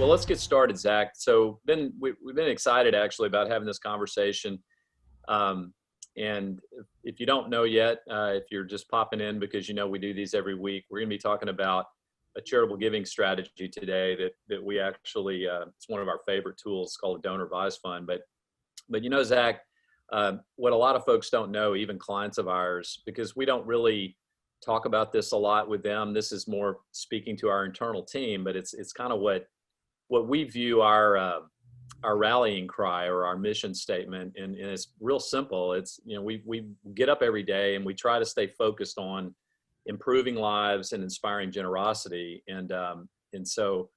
let's get started, Zach. So we've been excited actually about having this conversation. And if you don't know yet, if you're just popping in because we do these every week, we're going to be talking about a charitable giving strategy today that we actually, it's one of our favorite tools called a donor advised fund. But Zach, what a lot of folks don't know, even clients of ours, because we don't really talk about this a lot with them. This is more speaking to our internal team, but it's kind of what we view our rallying cry or our mission statement. And it's real simple. It's, we get up every day and we try to stay focused on improving lives and inspiring generosity. And so,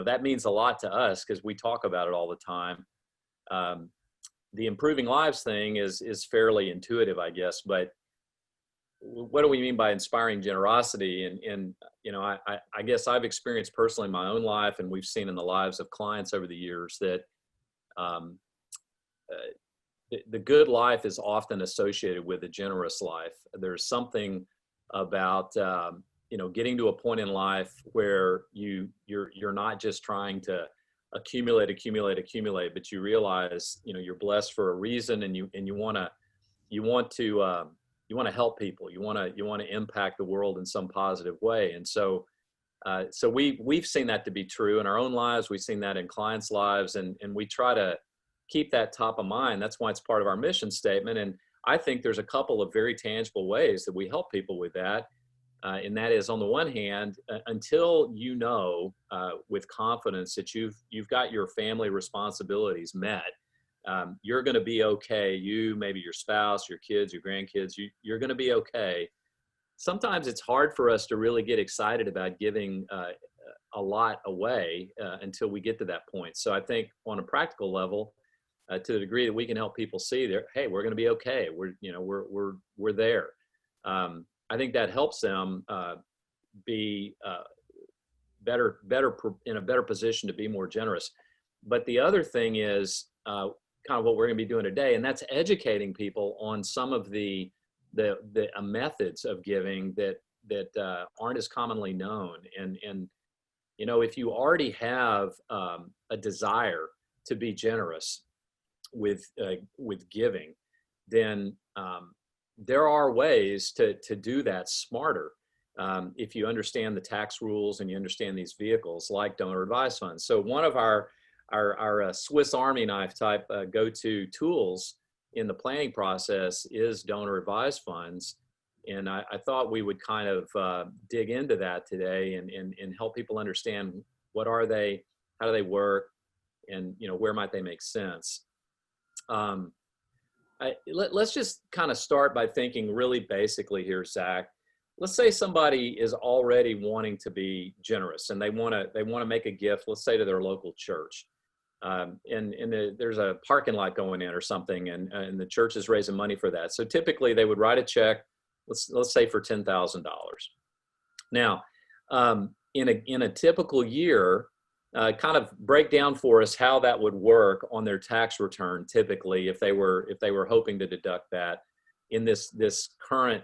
that means a lot to us because we talk about it all the time. The improving lives thing is fairly intuitive, I guess, but what do we mean by inspiring generosity? And I guess I've experienced personally in my own life, and we've seen in the lives of clients over the years that the good life is often associated with a generous life. There's something about getting to a point in life where you're not just trying to accumulate, but you realize you're blessed for a reason, and you want to help people. You want to impact the world in some positive way. And so we've seen that to be true in our own lives. We've seen that in clients' lives, and we try to keep that top of mind. That's why it's part of our mission statement. And I think there's a couple of very tangible ways that we help people with that. And that is, on the one hand, until with confidence that you've got your family responsibilities met, you're going to be okay. You, maybe your spouse, your kids, your grandkids, you're going to be okay. Sometimes it's hard for us to really get excited about giving a lot away until we get to that point. So I think on a practical level, to the degree that we can help people see that, hey, we're going to be okay. We're there. I think that helps them be better in a better position to be more generous. But the other thing is kind of what we're going to be doing today, and that's educating people on some of the methods of giving that aren't as commonly known. And if you already have a desire to be generous with giving, then there are ways to do that smarter if you understand the tax rules and you understand these vehicles like donor advised funds. So one of our Swiss Army knife type go-to tools in the planning process is donor advised funds. And I thought we would kind of dig into that today and help people understand what are they, how do they work, and where might they make sense. Let's just kind of start by thinking really basically here, Zach. Let's say somebody is already wanting to be generous and they want to make a gift, let's say to their local church. There's a parking lot going in or something, and the church is raising money for that. So typically they would write a check, let's say for $10,000. Now, in a typical year, kind of break down for us how that would work on their tax return. Typically, if they were hoping to deduct that in this current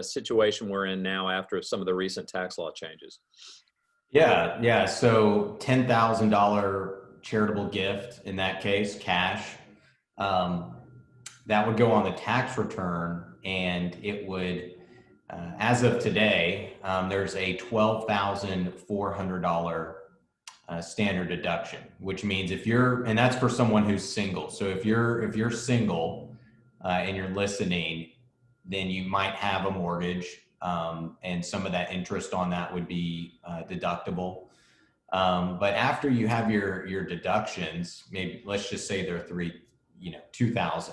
situation we're in now after some of the recent tax law changes. Yeah. So $10,000 charitable gift, in that case, cash, that would go on the tax return, and it would, as of today, there's a $12,400 standard deduction, which means and that's for someone who's single. So if you're single and you're listening, then you might have a mortgage, and some of that interest on that would be deductible. But after you have your deductions, maybe let's just say they're $2,000,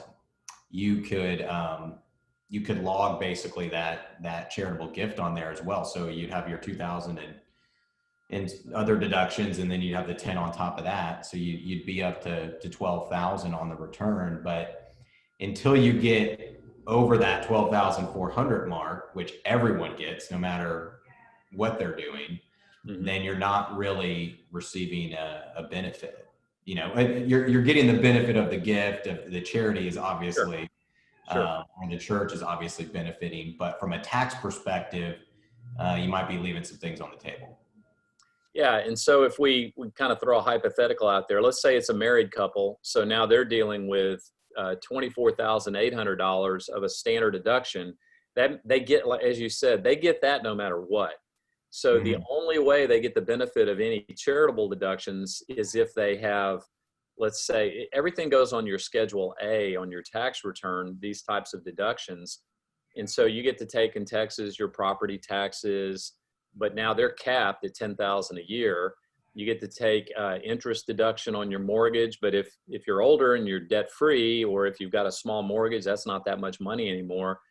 you could log basically that charitable gift on there as well. So you'd have your $2,000 and other deductions, and then you'd have the 10 on top of that. So you'd be up to 12,000 on the return. But until you get over that 12,400 mark, which everyone gets, no matter what they're doing, then you're not really receiving a benefit. You're getting the benefit of the gift. Of the charity is obviously, and the church is obviously benefiting. But from a tax perspective, you might be leaving some things on the table. Yeah, and so if we kind of throw a hypothetical out there, let's say it's a married couple, so now they're dealing with $24,800 of a standard deduction. That they get, like, as you said, they get that no matter what. So the Mhm. only way they get the benefit of any charitable deductions is if they have, let's say, everything goes on your Schedule A on your tax return, these types of deductions. And so you get to take in Texas your property taxes, but now they're capped at 10,000 a year. You get to take interest deduction on your mortgage, but if you're older and you're debt free, or if you've got a small mortgage, that's not that much money anymore.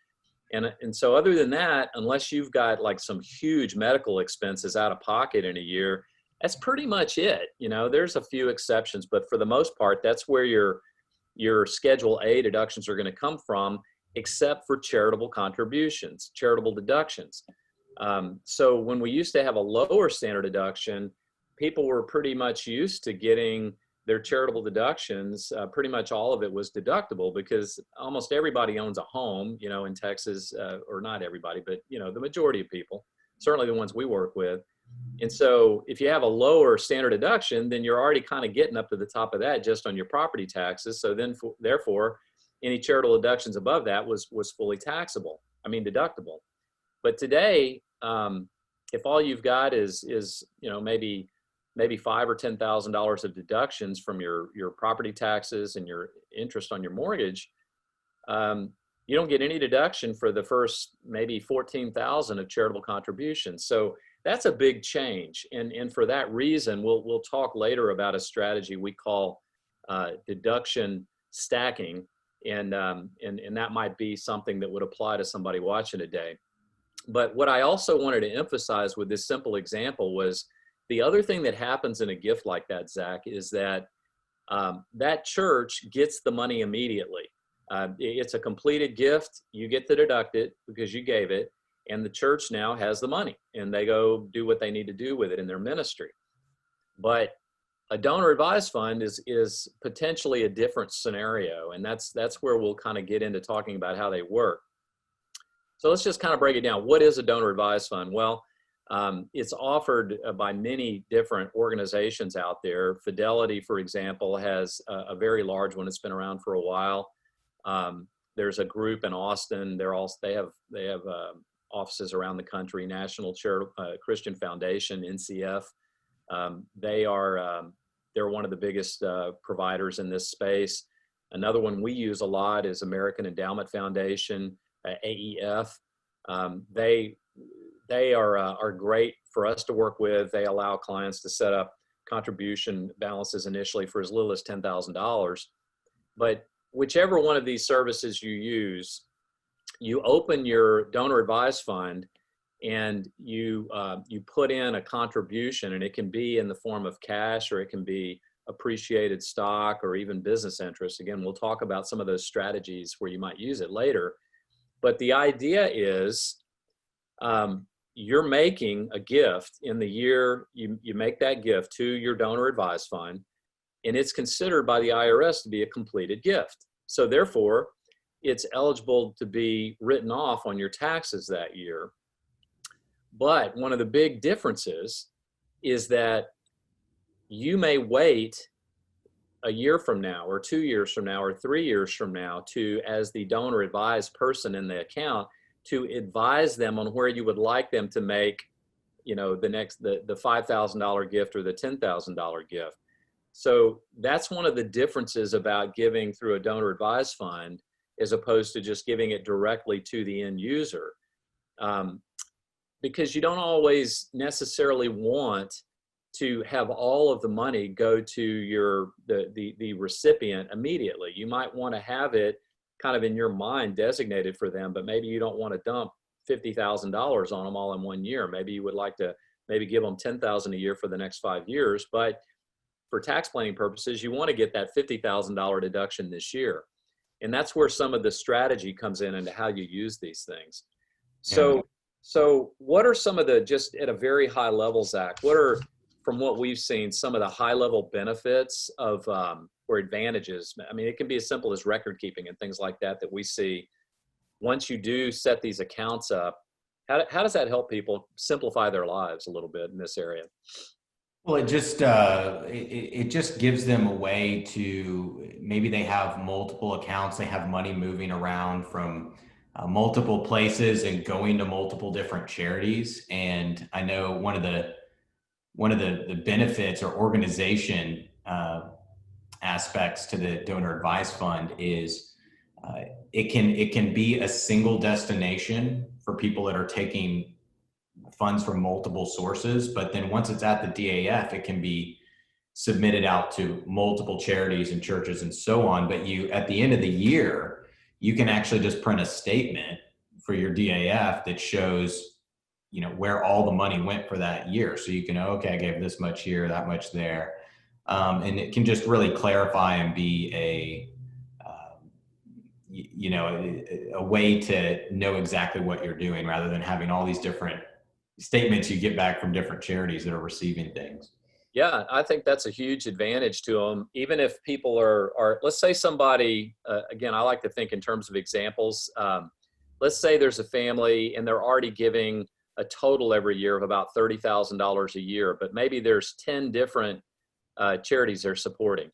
And so other than that, unless you've got like some huge medical expenses out of pocket in a year, that's pretty much it. You know, there's a few exceptions, but for the most part, that's where your Schedule A deductions are going to come from, except for charitable contributions, charitable deductions. So when we used to have a lower standard deduction, people were pretty much used to getting their charitable deductions. Pretty much all of it was deductible because almost everybody owns a home, you know, in Texas, or not everybody, but, you know, the majority of people, certainly the ones we work with. And so if you have a lower standard deduction, then you're already kind of getting up to the top of that just on your property taxes. So then therefore, any charitable deductions above that was fully taxable. I mean, deductible. But today, if all you've got is you know, maybe $5,000 or $10,000 of deductions from your property taxes and your interest on your mortgage, you don't get any deduction for the first maybe 14,000 of charitable contributions. So that's a big change, and for that reason, we'll talk later about a strategy we call deduction stacking, and that might be something that would apply to somebody watching today. But what I also wanted to emphasize with this simple example was the other thing that happens in a gift like that, Zach, is that that church gets the money immediately. It's a completed gift. You get to deduct it because you gave it, and the church now has the money, and they go do what they need to do with it in their ministry. But a donor advised fund is potentially a different scenario, and that's where we'll kind of get into talking about how they work. So let's just kind of break it down. What is a donor advised fund? Well, it's offered by many different organizations out there. Fidelity, for example, has a very large one. It's been around for a while. There's a group in Austin. They have offices around the country. National Christian Foundation, NCF. They're one of the biggest providers in this space. Another one we use a lot is American Endowment Foundation, AEF. They are great for us to work with. They allow clients to set up contribution balances initially for as little as $10,000. But whichever one of these services you use, you open your donor advised fund and you put in a contribution, and it can be in the form of cash, or it can be appreciated stock, or even business interest. Again, we'll talk about some of those strategies where you might use it later. But the idea is you're making a gift in the year you make that gift to your donor advised fund, and it's considered by the IRS to be a completed gift. So therefore, it's eligible to be written off on your taxes that year. But one of the big differences is that you may wait a year from now, or 2 years from now, or 3 years from now, to, as the donor advised person in the account, to advise them on where you would like them to make, you know, the $5,000 gift or the $10,000 gift. So that's one of the differences about giving through a donor advised fund, as opposed to just giving it directly to the end user. Because you don't always necessarily want to have all of the money go to the recipient immedately. You might want to have it kind of in your mind designated for them, but maybe you don't want to dump $50,000 on them all in 1 year. Maybe you would like to maybe give them $10,000 a year for the next 5 years, but for tax planning purposes, you want to get that $50,000 deduction this year. And that's where some of the strategy comes in into how you use these things. So what are some of the, just at a very high level, Zach, what are, from what we've seen, some of the high level benefits of, or advantages? I mean, it can be as simple as record keeping and things like that we see. Once you do set these accounts up, how does that help people simplify their lives a little bit in this area? Well, it just gives them a way to, maybe they have multiple accounts, they have money moving around from multiple places and going to multiple different charities. And I know one of the benefits or organization aspects to the donor advised fund is uh, it can be a single destination for people that are taking funds from multiple sources. But then once it's at the DAF, it can be submitted out to multiple charities and churches and so on. But you, at the end of the year, you can actually just print a statement for your DAF that shows, where all the money went for that year. So you can, okay, I gave this much here, that much there. And it can just really clarify and be a way to know exactly what you're doing, rather than having all these different statements you get back from different charities that are receiving things. Yeah, I think that's a huge advantage to them. Even if people are let's say somebody, again, I like to think in terms of examples. Let's say there's a family and they're already giving a total every year of about $30,000 a year, but maybe there's 10 different charities they're supporting.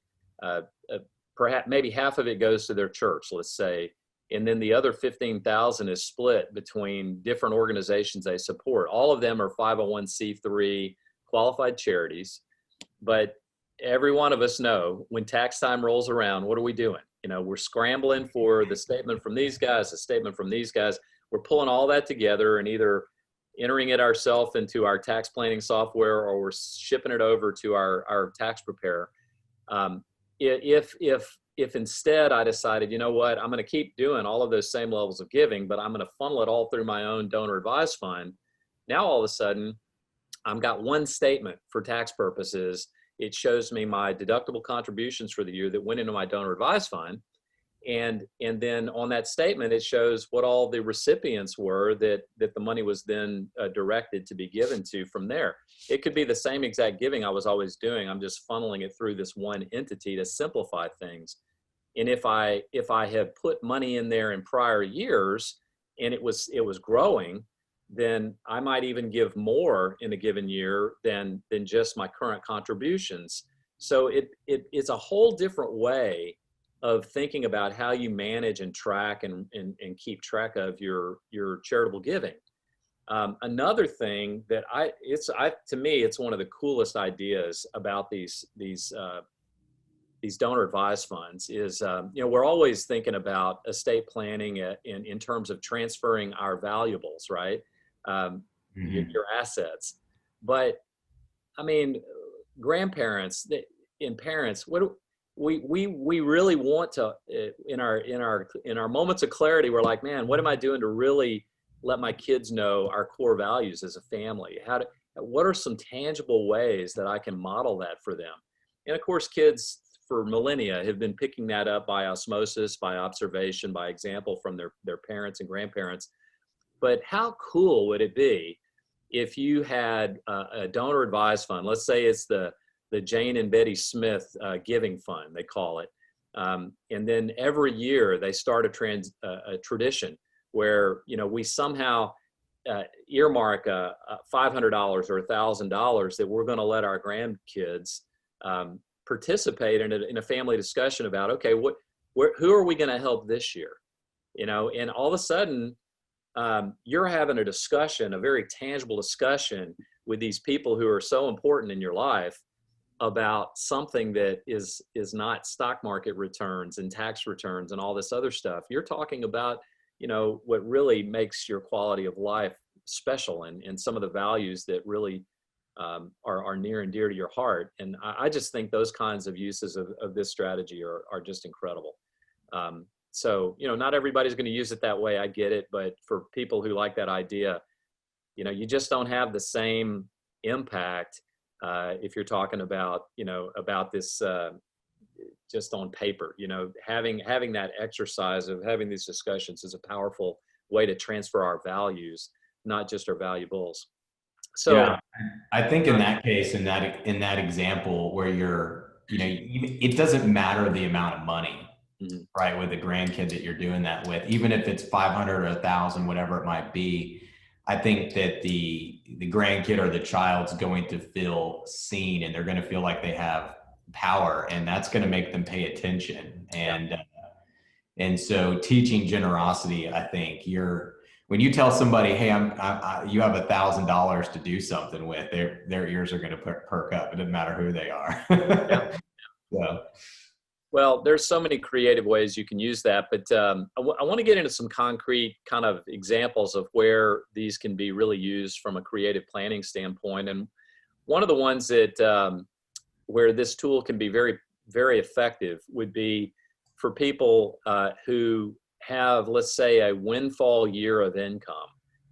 Perhaps maybe half of it goes to their church, let's say, and then the other 15,000 is split between different organizations they support. All of them are 501c3 qualified charities, but every one of us know when tax time rolls around, what are we doing? We're scrambling for the statement from these guys, the statement from these guys. We're pulling all that together and either entering it ourselves into our tax planning software, or we're shipping it over to our tax preparer. If instead I decided, you know what, I'm going to keep doing all of those same levels of giving, but I'm going to funnel it all through my own donor advised fund. Now, all of a sudden, I've got one statement for tax purposes. It shows me my deductible contributions for the year that went into my donor advised fund. And then on that statement, it shows what all the recipients were that the money was then directed to be given to from there. It could be the same exact giving I was always doing. I'm just funneling it through this one entity to simplify things. And if I have put money in there in prior years and it was growing, then I might even give more in a given year than just my current contributions. So it's a whole different way of thinking about how you manage and track and keep track of your charitable giving. Another thing that to me, it's one of the coolest ideas about these donor advised funds is, we're always thinking about estate planning in terms of transferring our valuables, right? Your assets. But I mean, grandparents and parents, we really want to, in our moments of clarity, we're like, man, what am I doing to really let my kids know our core values as a family? What are some tangible ways that I can model that for them? And of course, kids for millennia have been picking that up by osmosis, by observation, by example from their parents and grandparents. But how cool would it be if you had a donor advised fund? Let's say it's the Jane and Betty Smith Giving Fund, they call it. And then every year they start a tradition where, we somehow earmark $500 or $1,000 that we're going to let our grandkids participate in a family discussion about, okay, who are we going to help this year? And all of a sudden, you're having a discussion, a very tangible discussion with these people who are so important in your life about something that is not stock market returns and tax returns and all this other stuff. You're talking about, what really makes your quality of life special and some of the values that really are near and dear to your heart. And I just think those kinds of uses of this strategy are just incredible. So, not everybody's going to use it that way. I get it. But for people who like that idea, you just don't have the same impact if you're talking about, about this just on paper. Having that exercise of having these discussions is a powerful way to transfer our values, not just our valuables. So yeah, I think in that case, in that example where it doesn't matter the amount of money, right, with a grandkid that you're doing that with, even if it's 500 or 1,000, whatever it might be. I think that the grandkid or the child's going to feel seen, and they're going to feel like they have power, and that's going to make them pay attention. And so teaching generosity, I think when you tell somebody, hey, you have $1,000 to do something with, their ears are going to perk up. It doesn't matter who they are. Yeah. So. Well, there's so many creative ways you can use that, but I want to get into some concrete kind of examples of where these can be really used from a creative planning standpoint. And one of the ones that where this tool can be very, very effective would be for people who have, let's say, a windfall year of income.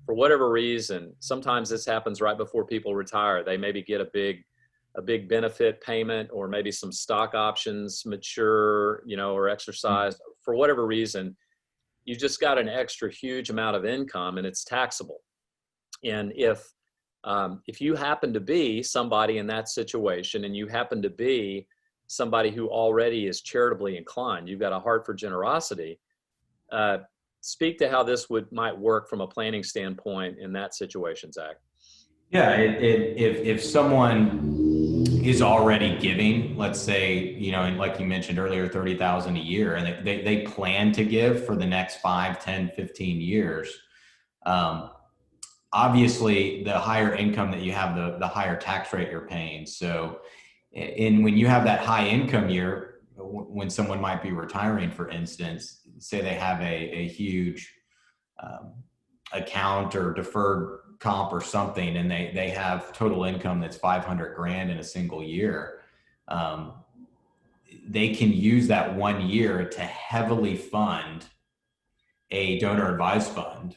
For whatever reason, sometimes this happens right before people retire. They maybe get a big benefit payment, or maybe some stock options mature, or exercised. For whatever reason, you just got an extra huge amount of income and it's taxable. And if you happen to be somebody in that situation, and you happen to be somebody who already is charitably inclined, you've got a heart for generosity, speak to how this might work from a planning standpoint in that situation, Zach. Yeah, if someone is already giving, let's say, and like you mentioned earlier, 30,000 a year, and they plan to give for the next 5, 10, 15 years. Obviously, the higher income that you have, the higher tax rate you're paying. So, when you have that high income year, when someone might be retiring, for instance, say they have a huge account or deferred comp or something, and they have total income that's 500 grand in a single year, they can use that 1 year to heavily fund a donor advised fund,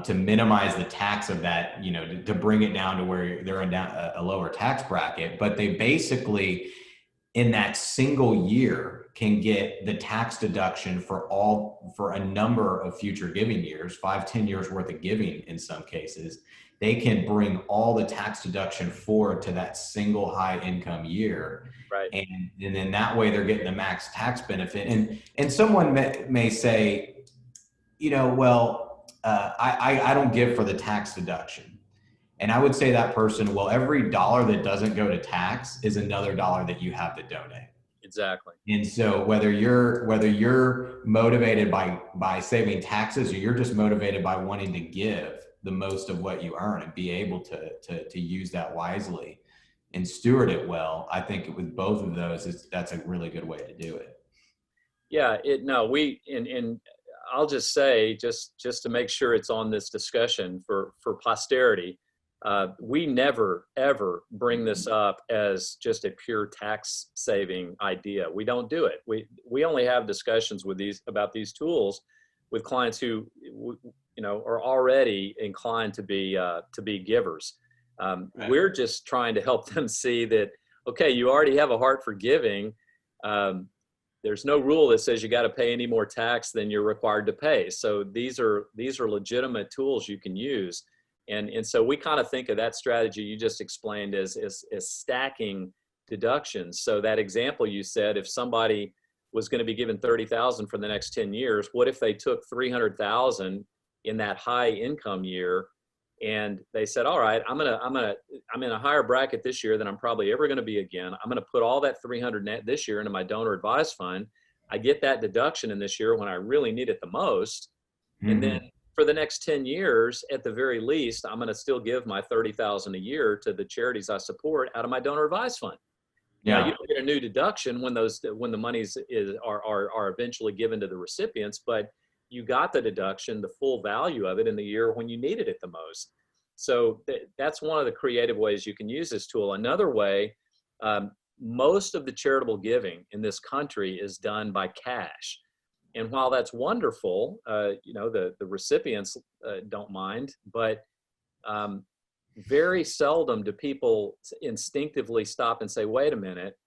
to minimize the tax of that, to bring it down to where they're in a lower tax bracket. But they basically, in that single year, can get the tax deduction for a number of future giving years, 5, 10 years worth of giving in some cases. They can bring all the tax deduction forward to that single high income year. Right. And then that way they're getting the max tax benefit. And someone may say, I don't give for the tax deduction. And I would say that person, well, every dollar that doesn't go to tax is another dollar that you have to donate. Exactly. And so whether you're motivated by saving taxes, or you're just motivated by wanting to give the most of what you earn and be able to use that wisely and steward it well, I think with both of those, that's a really good way to do it. Yeah, I'll just say, just to make sure it's on this discussion for posterity, we never, ever bring this up as just a pure tax saving idea. We don't do it. We only have discussions about these tools with clients who, are already inclined to be givers. Right. We're just trying to help them see that, okay, you already have a heart for giving. There's no rule that says you got to pay any more tax than you're required to pay. So these are legitimate tools you can use. And so we kind of think of that strategy you just explained as stacking deductions. So that example you said, if somebody was going to be given 30,000 for the next 10 years, what if they took 300,000 in that high income year, and they said, all right, I'm in a higher bracket this year than I'm probably ever going to be again. I'm going to put all that 300 net this year into my donor advised fund. I get that deduction in this year when I really need it the most. Mm-hmm. And then for the next 10 years, at the very least, I'm going to still give my 30,000 a year to the charities I support out of my donor advised fund. Yeah. Now, you don't get a new deduction when the monies are eventually given to the recipients, but you got the deduction, the full value of it in the year when you needed it the most. So that's one of the creative ways you can use this tool. Another way, most of the charitable giving in this country is done by cash. And while that's wonderful, the recipients don't mind, but very seldom do people instinctively stop and say, wait a minute,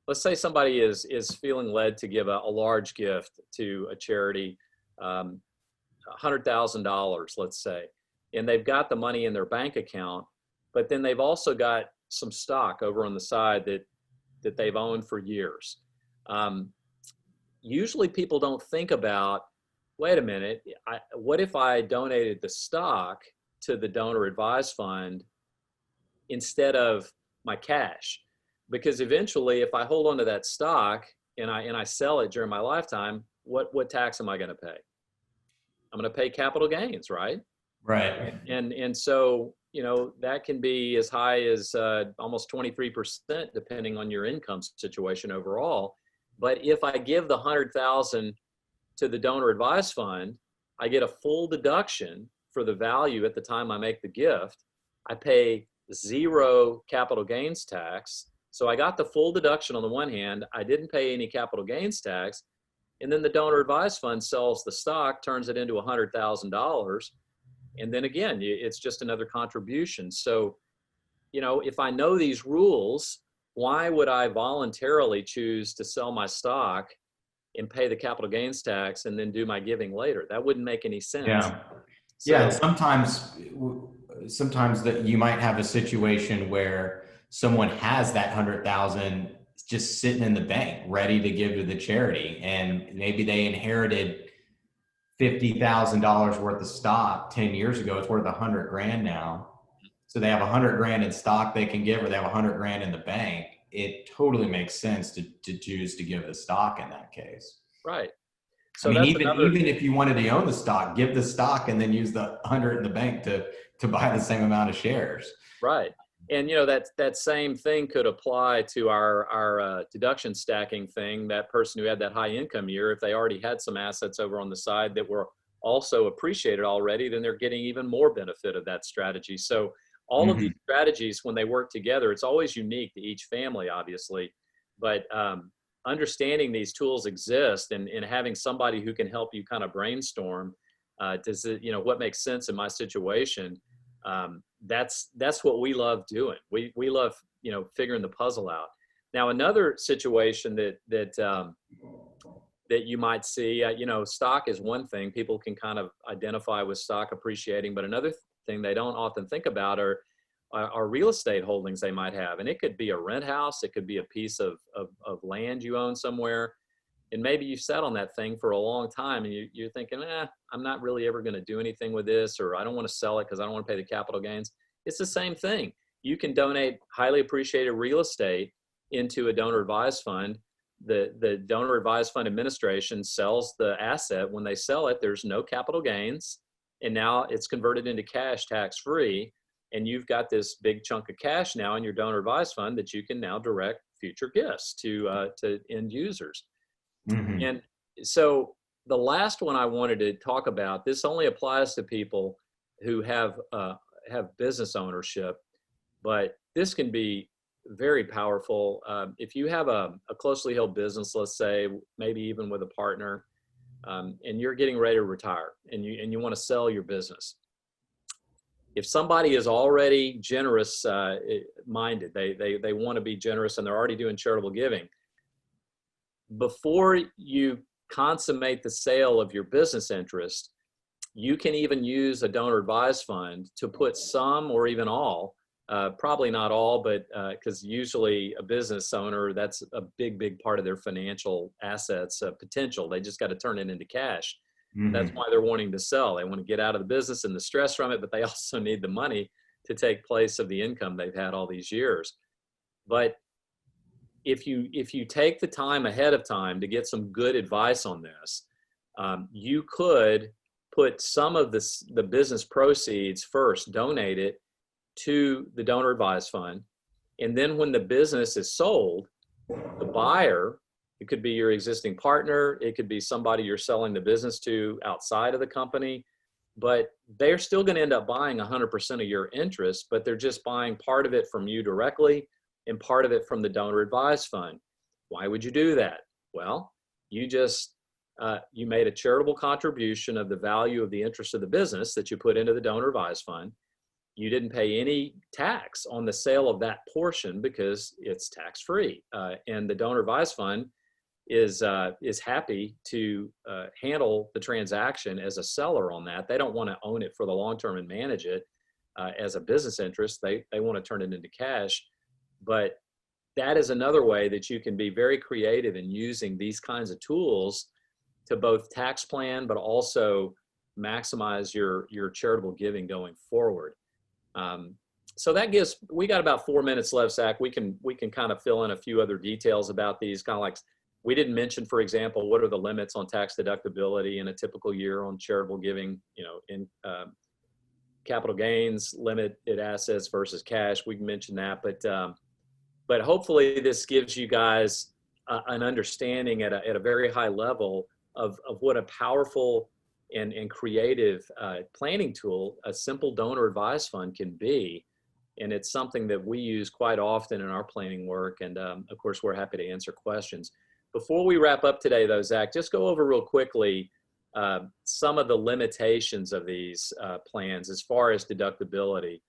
let's say somebody is feeling led to give a large gift to a charity, $100,000, let's say, and they've got the money in their bank account, but then they've also got some stock over on the side that they've owned for years. Usually people don't think about wait a minute, what if I donated the stock to the donor advised fund instead of my cash? Because eventually, if I hold on to that stock and I sell it during my lifetime, what tax am I going to pay? I'm going to pay capital gains, right? Right. And so, that can be as high as almost 23%, depending on your income situation overall. But if I give the 100,000 to the donor advised fund, I get a full deduction for the value at the time I make the gift. I pay zero capital gains tax. So I got the full deduction on the one hand. I didn't pay any capital gains tax. And then the donor advised fund sells the stock, turns it into $100,000. And then again, it's just another contribution. So, if I know these rules, why would I voluntarily choose to sell my stock and pay the capital gains tax and then do my giving later? That wouldn't make any sense. Yeah. So, Yeah. And sometimes that you might have a situation where someone has that 100,000 just sitting in the bank, ready to give to the charity. And maybe they inherited $50,000 worth of stock 10 years ago. It's worth 100 grand now. So they have 100 grand in stock they can give, or they have 100 grand in the bank. It totally makes sense to choose to give the stock in that case. right. So I mean, that's even if you wanted to own the stock, give the stock and then use the 100 in the bank to buy the same amount of shares. right. And that same thing could apply to our deduction stacking thing. That person who had that high income year, if they already had some assets over on the side that were also appreciated already, then they're getting even more benefit of that strategy. So all of these strategies, when they work together, it's always unique to each family, obviously, but understanding these tools exist and having somebody who can help you kind of brainstorm, does it, what makes sense in my situation? That's what we love doing. We love, figuring the puzzle out. Now, another situation that you might see, stock is one thing. People can kind of identify with stock appreciating, but another thing they don't often think about are real estate holdings they might have. And it could be a rent house. It could be a piece of land you own somewhere. And maybe you've sat on that thing for a long time and you're thinking, I'm not really ever going to do anything with this, or I don't want to sell it because I don't want to pay the capital gains. It's the same thing. You can donate highly appreciated real estate into a donor advised fund. The donor advised fund administration sells the asset. When they sell it, there's no capital gains. And now it's converted into cash tax free. And you've got this big chunk of cash now in your donor advised fund that you can now direct future gifts to end users. Mm-hmm. And so the last one I wanted to talk about, this only applies to people who have business ownership, but this can be very powerful. If you have a closely held business, let's say, maybe even with a partner, and you're getting ready to retire and you want to sell your business. If somebody is already generous minded, they want to be generous and they're already doing charitable giving, before you consummate the sale of your business interest, you can even use a donor advised fund to put some or even all, probably not all, but because usually a business owner, that's a big part of their financial assets potential. They just got to turn it into cash. Mm-hmm. That's why they're wanting to sell. They want to get out of the business and the stress from it, but they also need the money to take place of the income they've had all these years. But if you take the time ahead of time to get some good advice on this, you could put some of the business proceeds first, donate it to the donor advised fund. And then when the business is sold, the buyer, it could be your existing partner, it could be somebody you're selling the business to outside of the company, but they're still going to end up buying 100% of your interest, but they're just buying part of it from you directly and part of it from the donor advised fund. Why would you do that? Well, you made a charitable contribution of the value of the interest of the business that you put into the donor advised fund. You didn't pay any tax on the sale of that portion because it's tax free. And the donor advised fund is happy to handle the transaction as a seller on that. They don't want to own it for the long term and manage it as a business interest. They want to turn it into cash. But that is another way that you can be very creative in using these kinds of tools to both tax plan, but also maximize your charitable giving going forward. So that gives, we got about 4 minutes left, Zach. We can kind of fill in a few other details about these, kind of like, we didn't mention, for example, what are the limits on tax deductibility in a typical year on charitable giving, in capital gains, limited assets versus cash. We mentioned that, but hopefully this gives you guys an understanding at a very high level of what a powerful and creative planning tool a simple donor advised fund can be. And it's something that we use quite often in our planning work. And of course, we're happy to answer questions. Before we wrap up today though, Zach, just go over real quickly some of the limitations of these plans as far as deductibility.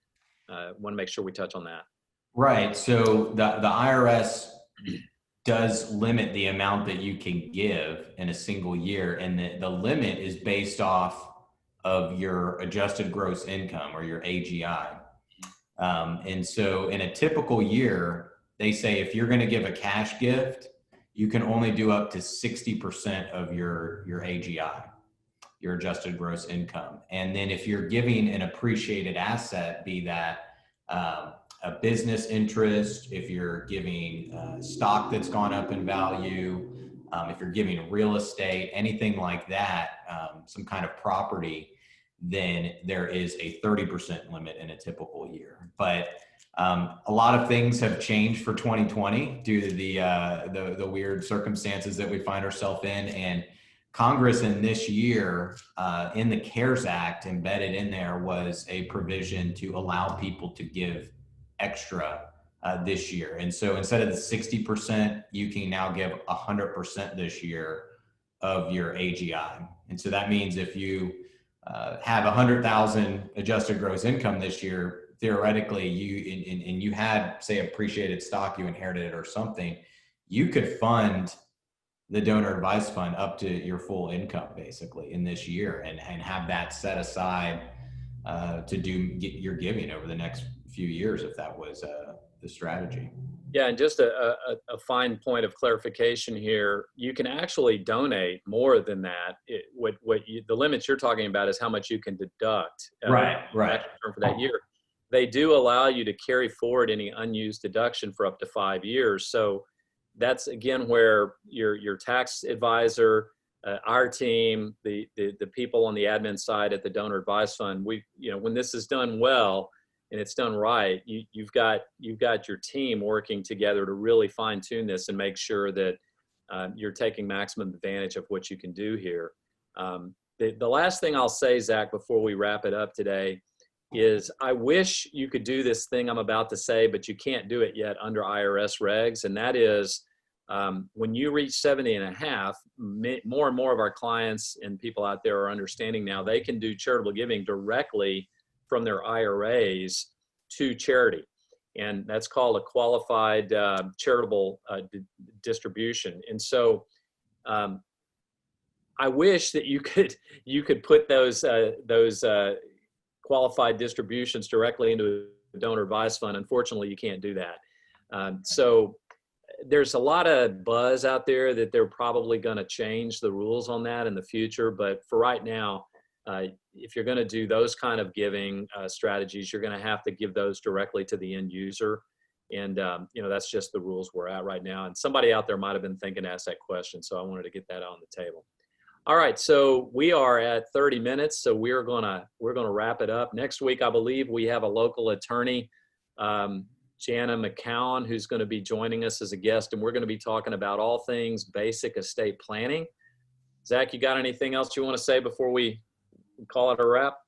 Want to make sure we touch on that. Right. So the IRS does limit the amount that you can give in a single year. And the limit is based off of your adjusted gross income, or your AGI. And so in a typical year, they say if you're going to give a cash gift, you can only do up to 60% of your AGI, your adjusted gross income. And then if you're giving an appreciated asset, be that a business interest, if you're giving stock that's gone up in value, if you're giving real estate, anything like that, some kind of property, then there is a 30% limit in a typical year. But a lot of things have changed for 2020 due to the weird circumstances that we find ourselves in. And Congress in this year, in the CARES Act, embedded in there was a provision to allow people to give extra this year. And so instead of the 60%, you can now give 100% this year of your AGI. And so that means if you have 100,000 adjusted gross income this year, theoretically, you had, say, appreciated stock, you inherited it or something, you could fund the donor advised fund up to your full income basically in this year, and have that set aside to get your giving over the next few years if that was the strategy. Yeah, and just a fine point of clarification here, you can actually donate more than that. The limits you're talking about is how much you can deduct right for that year. They do allow you to carry forward any unused deduction for up to 5 years. So that's again where your tax advisor, our team, the people on the admin side at the donor advised fund, when this is done well and it's done right, you've got your team working together to really fine tune this and make sure that you're taking maximum advantage of what you can do here. The last thing I'll say, Zach, before we wrap it up today, is I wish you could do this thing I'm about to say, but you can't do it yet under IRS regs. And that is when you reach 70 and a half, more and more of our clients and people out there are understanding now they can do charitable giving directly from their IRAs to charity. And that's called a qualified charitable distribution. And so I wish that you could put those qualified distributions directly into a donor advised fund. Unfortunately, you can't do that. So there's a lot of buzz out there that they're probably going to change the rules on that in the future. But for right now, if you're going to do those kind of giving strategies, you're going to have to give those directly to the end user. And, that's just the rules we're at right now. And somebody out there might have been thinking to ask that question. So I wanted to get that on the table. All right, so we are at 30 minutes, so we're gonna wrap it up. Next week, I believe we have a local attorney, Jana McCown, who's going to be joining us as a guest, and we're going to be talking about all things basic estate planning. Zach, you got anything else you want to say before we call it a wrap?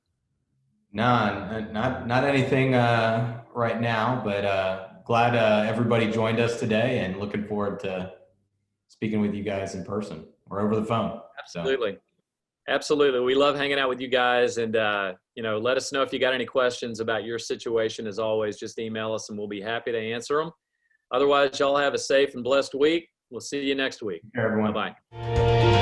No, not anything right now, but glad everybody joined us today, and looking forward to speaking with you guys in person or over the phone. Absolutely. So. Absolutely. We love hanging out with you guys, and, let us know if you got any questions about your situation. As always, just email us and we'll be happy to answer them. Otherwise, y'all have a safe and blessed week. We'll see you next week. Take care, everyone. Bye-bye.